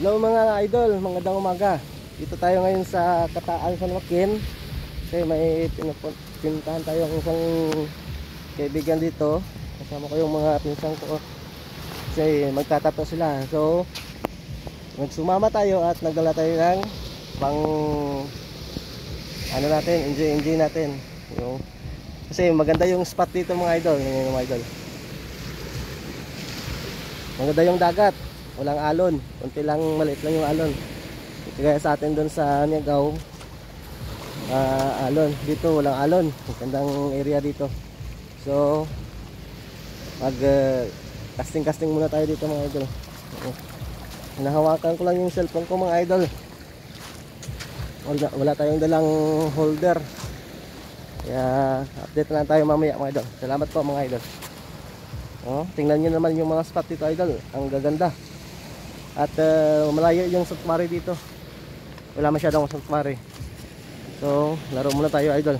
Hello mga idol, magandang umaga. Dito tayo ngayon sa Kataan, San Joaquin. Kasi may pinuntahan tayo ng isang kaibigan dito. Kasama ko yung mga pinsang ko. Kasi magtatato sila. So, nagsumama tayo at nagdala tayo ng pang ano natin, enjoy natin. Kasi maganda yung spot dito mga idol. Mga idol. Maganda yung dagat. Walang alon, konti lang, maliit lang yung alon. Kaya sa atin doon sa Niagaw, alon. Dito walang alon, magandang area dito. So mag casting muna tayo dito mga idol. Hinahawakan ko lang yung cellphone ko mga idol. Wala tayong dalang holder. Kaya update na lang tayo mamaya mga idol. Salamat po mga idol. Tingnan nyo naman yung mga spot dito idol, ang gaganda. At malayo yung safari dito. Wala masyadong safari. So laro muna tayo idol.